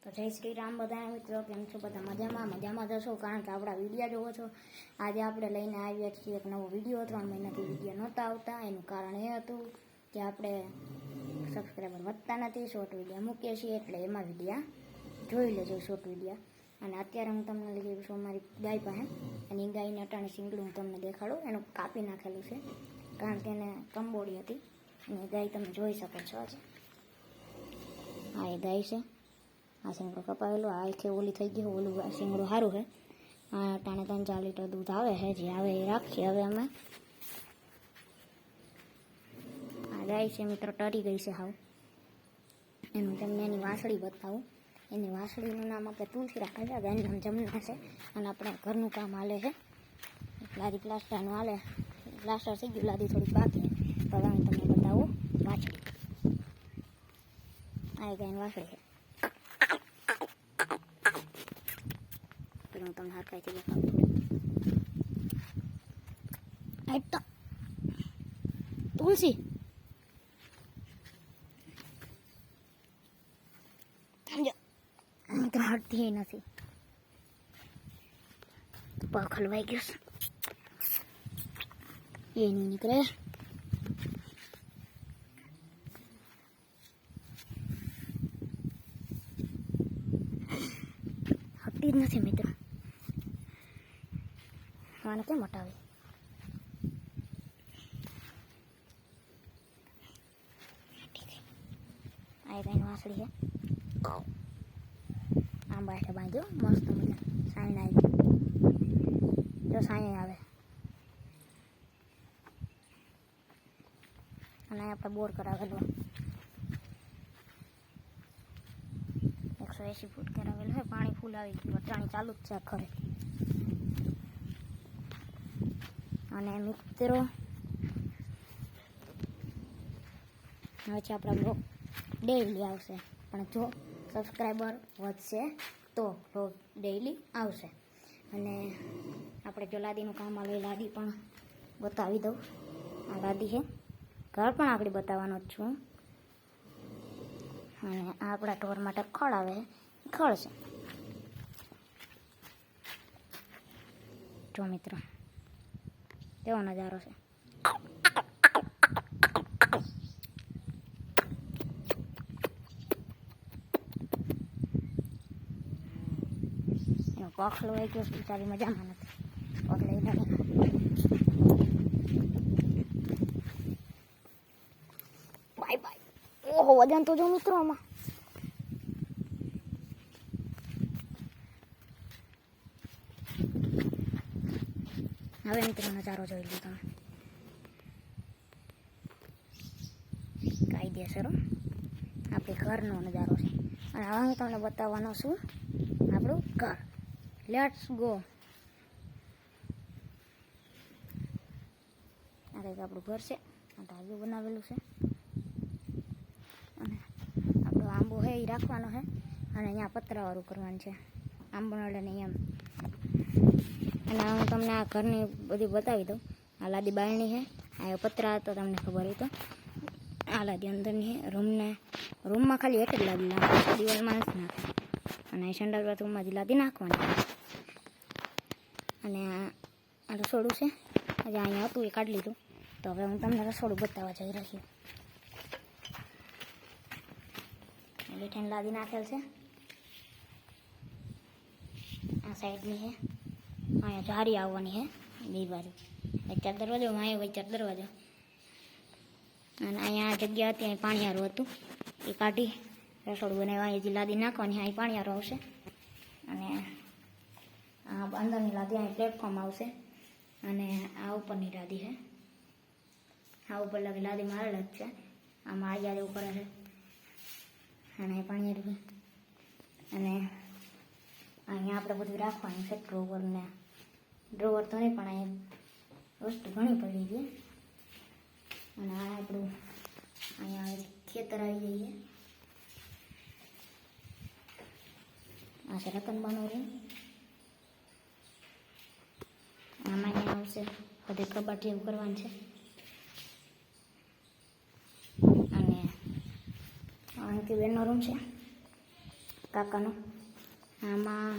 તો જય શ્રી રામ બધા મિત્રો, કેમ છો બધા? મજામાં જશો, કારણ કે આપણા વિડીયો જોવો છો. આજે આપણે લઈને આવ્યા છીએ એક નવો વિડીયો. 3 મહિનાથી વિડીયો નહોતા આવતા. એનું કારણ એ હતું કે આપણે સબસ્ક્રાઈબર વધતા નથી, શોર્ટ વિડીયો મૂકીએ છીએ, એટલે એમાં વિડીયા જોઈ લેજો શોર્ટ વિડીયા. અને અત્યારે હું તમને લઈ જઈશ અમારી ગાય પાસે, અને એ ગાયને અટાણે શીંગડું હું તમને દેખાડું. એનું કાપી નાખેલું છે, કારણ કે એને કંબોડી હતી. અને ગાય તમે જોઈ શકો છો. આજે આ એ ગાય છે. આ શીંગડો કપાયેલો, આ છે ઓલી થઈ ગયું. ઓલું શીંગડું સારું છે. આ ટાણે 3-4 લીટર દૂધ આવે છે. જે આવે એ રાખીએ હવે અમે. આ ગાય છે મિત્રો, ટરી ગઈ છે હાવ. એનું તમને એની વાસળી બતાવું. એની વાસળીનું નામ આપણે તુલસી રાખે છે. ગાયનું નામ જમના છે. અને આપણે ઘરનું કામ હાલે છે. લાદી પ્લાસ્ટરનું હાલે. પ્લાસ્ટર થઈ ગયું, લાદી થોડીક બાકી. તો હવે હું તમને બતાવું વાછડી. આ ગાયની વાસળી છે. હું તમને હરખાઈથી દેખાડું થોડી. તુલસી સમજો મિત્રો, હટતી નથી. પગ હલવાઈ ગયો છે, એ નહીં નીકળે. હટતી જ નથી મિત્રો. આને કેમ હટાવી? આ ગાયની વાસળી છે. આમ બાઠે બાંધ્યો મસ્ત મજા. સાઈન આવી જો, સાઈ આવે. અને આપણે બોર કરાવેલો 180 ફૂટ કરાવેલો છે. પાણી ફૂલ આવી ગયું, વટાણી ચાલુ જ છે ખરે. અને મિત્રો હવે છે આપણા બ્લોગ ડેઈલી આવશે, પણ જો સબસ્ક્રાઈબર વધશે તો બ્લોગ ડેઈલી આવશે. અને આપણે જો લાદીનું કામ આવે, લાદી પણ બતાવી દઉં. આ લાદી છે. ઘર પણ આગળ બતાવવાનો જ છું. અને આ આપણા ઢોર માટે ખળ આવે, ખળ છે. જો મિત્રો કેવો નજારો છે. એનો પગ લઈ ગયો, બિચારી મજામાં નથી. પગ લઈ લાગે. Bye bye. ઓહો, વજન તો જો મિત્રો આમાં. હવે મિત્રો નજારો જોઈ લો તમે. કાયદેસર આપણે ઘરનો નજારો છે. અને હવે હું તમને બતાવવાનો છું આપણું ઘર. Let's go. આ કંઈક આપણું ઘર છે. આ ધાબુ બનાવેલું છે. અને આપણો આંબો છે એ રાખવાનો છે. અને અહીંયા પતરાવાળું કરવાનું છે. આંબો નડે નહીં એમ. અને હું તમને આ ઘરની બધી બતાવી દઉં. આ લાદી બારણી છે. આ પતરા તો તમને ખબર હોય તો. આ લાદી અંદરની છે. રૂમમાં ખાલી એક જ લાદી નાખે, દિવાલમાં નથી નાખે. અને સંડાસ બાથરૂમમાં જ લાદી નાખવાની. અને આ રસોડું છે. આજે અહીંયા હતું એ કાઢી લીધું. તો હવે હું તમને રસોડું બતાવવા જઈ રહી છું. લીઠાની લાદી નાખેલ છે. આ સાઈડની છે. અહીંયા જારી આવવાની છે બે બાજુ. વચ્ચે દરવાજો, અહીંયા વચ્ચે દરવાજો. અને અહીંયા જગ્યા હતી, અહીં પાણીયારું હતું, એ કાઢી રસોડું બનાવ્યા. અહીંથી લાદી નાખવાની, અહીં પાણીયારું આવશે. અને આ અંદરની લાદી અહીં પ્લેટફોર્મ આવશે. અને આ ઉપરની લાદી છે. આ ઉપર લાદી મારેલ જ છે. આમાં આજા જેવું કરે છે. અને પાણીયારું. અને અહીંયા આપણે બધું રાખવાનું છે. ડ્રોવર તો નહીં, પણ અહીંયા વસ્તુ ઘણી પડી છે. અને આ આપણું અહીંયા ખેતર આવી જઈએ. આ છે રતન બનાવ્યું. આમાં અહીંયા આવશે બધે કબાટ જેવું કરવાનું છે. અને અહીંથી બેનનો રૂમ છે. કાકાનો. આમાં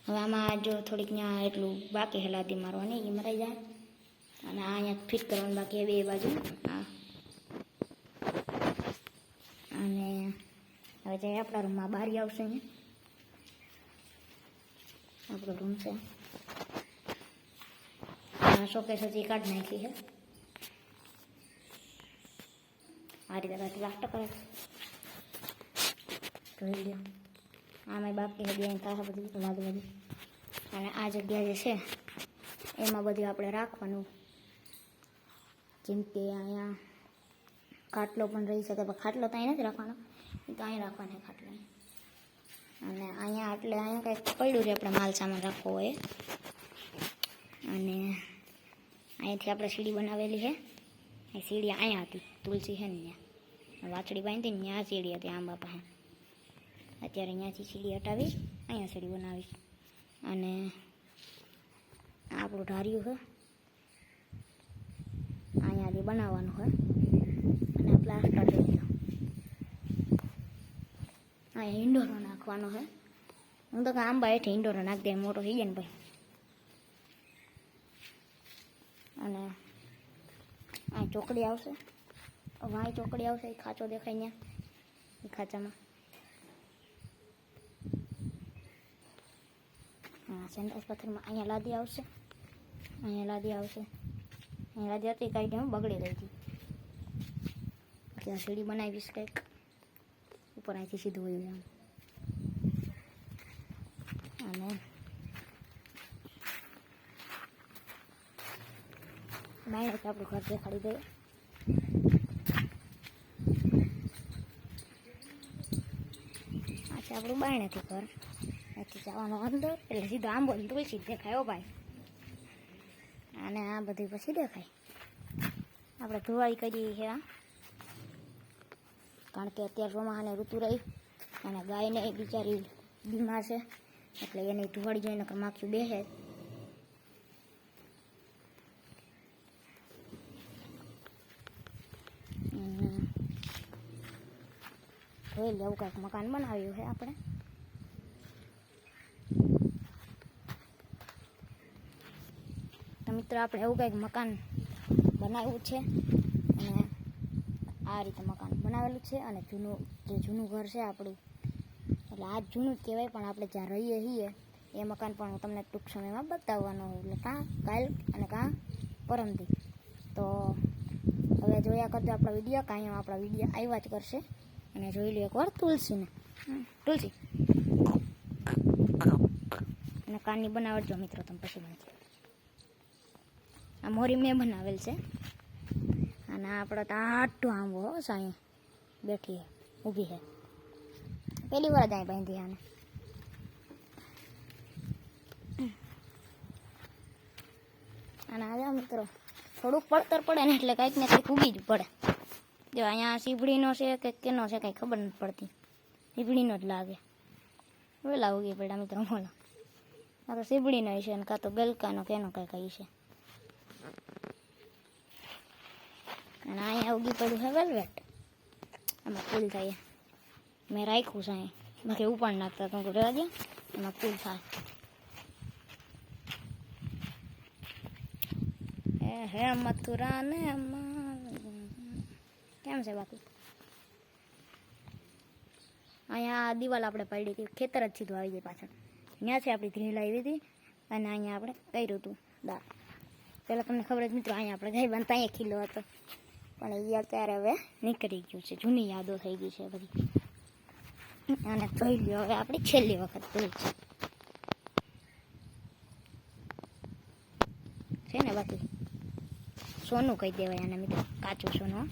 હવે આમાં જો થોડીક ત્યાં એટલું બાકી છે લાદી મારવાની, એ મરાઈ જાય. અને આ અહીંયા ફિટ કરવાનું બાકી બે બાજુ. અને હવે જાય આપણા રૂમમાં બારી આવશે. અહીંયા આપણો રૂમ છે. શોકેસ હજી કાઢી નાખી છે. આ રીતે કાંઈ પ્લાસ્ટર કરે જોઈ લો. આમાં બાકી છે બે થાય બધું લાદુ. અને આ જગ્યા જે છે એમાં બધું આપણે રાખવાનું. જેમ કે અહીંયા ખાટલો પણ રહી શકે, પણ ખાટલો તો અહીં નથી રાખવાનો, એ તો અહીં રાખવાનો ખાટલો. અને અહીંયા એટલે અહીંયા કંઈક પડ્યું છે આપણે માલ સામાન રાખવો હોય. અને અહીંયાથી આપણે સીડી બનાવેલી છે. એ સીડી અહીંયા હતી, તુલસી છે ને ત્યાં વાછડી બાંધી ને ત્યાં સીડી હતી આંબા પાસે. અત્યારે અહીંયાથી સીડી હટાવી અહીંયા સીડી બનાવી. અને આપણું ઢાર્યું છે અહીંયાથી બનાવવાનું હોય. અને પ્લાસ્ટર થઈ ગયો. અહીંયા ઇન્ડોરો નાખવાનો છે. હું તો આંબા હેઠે ઇન્ડોરો નાખી દે, મોટો થઈ જાય ને ભાઈ. અને આ ચોકડી આવશે, વાય ચોકડી આવશે. એ ખાંચો દેખાય ત્યાં, એ ખાંચામાં હા સેન્ડસ પથ્થરમાં અહીંયા લાદી આવશે. અહીંયા લાદી આવશે. અહીંયા લાદી હતી કાંઈ હું બગડી ગઈ હતી. ત્યાં સીડી બનાવીશ કંઈક ઉપર અહીંથી સીધું હોય એમ. અને બાય આપણું ઘર દેખાડી દઈએ. આ છે આપણું બાયણેથી ઘર. અહીંથી જવાનું અંદર એટલે સીધો આંબો તુલસી દેખાય. ભાઈ અને આ બધું પછી દેખાય. આપણે ધોવાઈ કરીએ છે આ, કારણ કે અત્યારે ચોમાસાની ઋતુ રહી અને ગાયને બિચારી બીમાર છે એટલે એને ધોવાડી જોઈને માખ્યું બેસે. જોઈ લે એવું કંઈક મકાન બનાવ્યું છે આપણે. તો મિત્રો આપણે એવું કંઈક મકાન બનાવ્યું છે. અને આ રીતે મકાન બનાવેલું છે. અને જૂનું ઘર છે આપણું, એટલે આ જૂનું જ કહેવાય. પણ આપણે જ્યાં રહીએ છીએ એ મકાન પણ હું તમને ટૂંક સમયમાં બતાવવાનો હોય. એટલે કાલ અને પરમદી. તો હવે જોયા કરજો આપણા વિડીયો. કાંઈ આપણા વિડીયો આવ્યા જ કરશે. અને જોઈ લો એકવાર તુલસીને. તુલસી અને કાનની બનાવજો મિત્રો તમે પછી મને. આ મોરી મેં બનાવેલ છે. અને આપણે તો આટલું આંબો હો સાંઈ બેઠી ઊભી છે. પહેલી વાર જ અહીં બાંધી આને. અને આ મિત્રો થોડુંક પડતર પડે ને એટલે કંઈક ને કંઈક ઉગી જ પડે. જો અહીંયા સીભડીનો છે કે કેનો છે કંઈ ખબર નથી પડતી. સીભડીનો જ લાગે. વેલા ઉગી પડ્યા મિત્રો બોલો. આ તો સીભડીનો છે ને કાં તો ગલકાનો કેનો કંઈક કહી છે. અને અહીંયા ઉગી પડ્યું છે વેલ્વેટ. આમાં ફૂલ થાય. મેં રાખ્યું છે અહીં, બાકી ઉપાડ નાખતા તો રહેવા દે, એમાં ફૂલ થાય. હે મથુરા ને કેમ છે બાકી. અહીંયા દિવાલ આપણે પાડી હતી, ખેતર જ સીધું આવી જાય પાછળ. ત્યાંથી આપણી ધ્રીલ આવી હતી. અને અહીંયા આપણે કર્યું હતું દાળ. પહેલાં તમને ખબર જ મિત્રો અહીંયા આપણે ગાય બનતા અહીંયા ખીલો હતો, પણ એ અત્યારે હવે નીકળી ગયું છે. જૂની યાદો થઈ ગઈ છે બધી. અને જોઈ લ્યો હવે આપણી છેલ્લી વખત ભૂલ છે ને. બાકી સોનું કહી દેવાય આને મિત્રો, કાચું સોનું.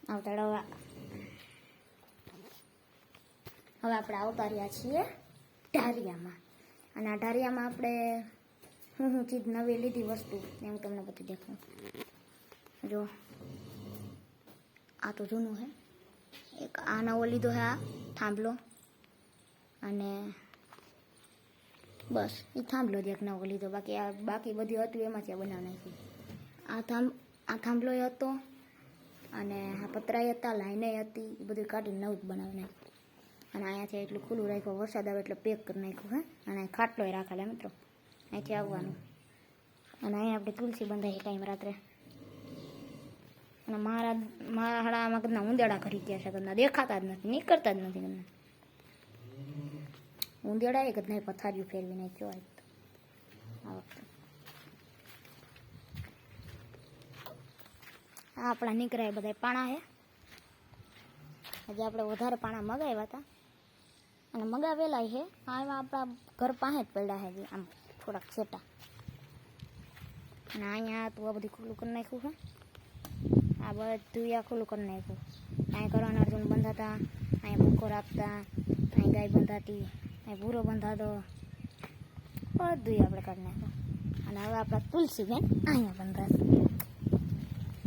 આવતા હવે આપણે આવતા રહ્યા છીએ ઢારિયામાં. અને આ ઢારિયામાં આપણે હું ચીજ નવી લીધી વસ્તુ એમ તમને બધું દેખાડું. જો આ તો જૂનું છે. એક આ નવો લીધો છે, આ થાંભલો. અને બસ એ થાંભલો જ એક નવો લીધો, બાકી બધું હતું એમાંથી આ બનાવી નાખ્યું. આ થાંભલો હતો અને આ પતરાય હતા, લાઈને હતી, એ બધું કાઢીને નવું જ બનાવી નાખ્યું. અને અહીંયાથી એટલું ખુલ્લું રાખ્યું, વરસાદ આવે એટલે પેક કરી નાખ્યું. હે, અને ખાટલોય રાખેલા મિત્રો, અહીંથી આવવાનું. અને અહીંયા આપણે તુલસી બંધાઈ ટાઈમ રાત્રે. અને મારા હાડામાં કદના ઉંદેડા કરી ગયા છે, કદના દેખાતા જ નથી, નીકળતા જ નથી. કદના ઉંદેડા એક જ નહીં, પથારીઓ ફેરવી નાખ્યો આ વખતે. આ આપણા નીકળ્યા બધા પાણા છે. હજી આપણે વધારે પાણા મગાવ્યા હતા અને મગાવેલા છે. આમાં આપણા ઘર પાસે જ પડ્યા છે, આમ થોડાક છેટા. અને અહીંયા તું આ બધું ખુલ્લું કરી નાખ્યું છે. આ બધું આ ખુલ્લું કરી નાખ્યું. અહીંયા કરવાના અર્જુન બંધાતા, અહીંયા ભૂખો રાખતા, અહીં ગાય બંધાતી, અહીં ભૂરો બંધાતો, બધું આપણે કરી નાખ્યું. અને હવે આપણા તુલસી બેન અહીંયા બંધાતા.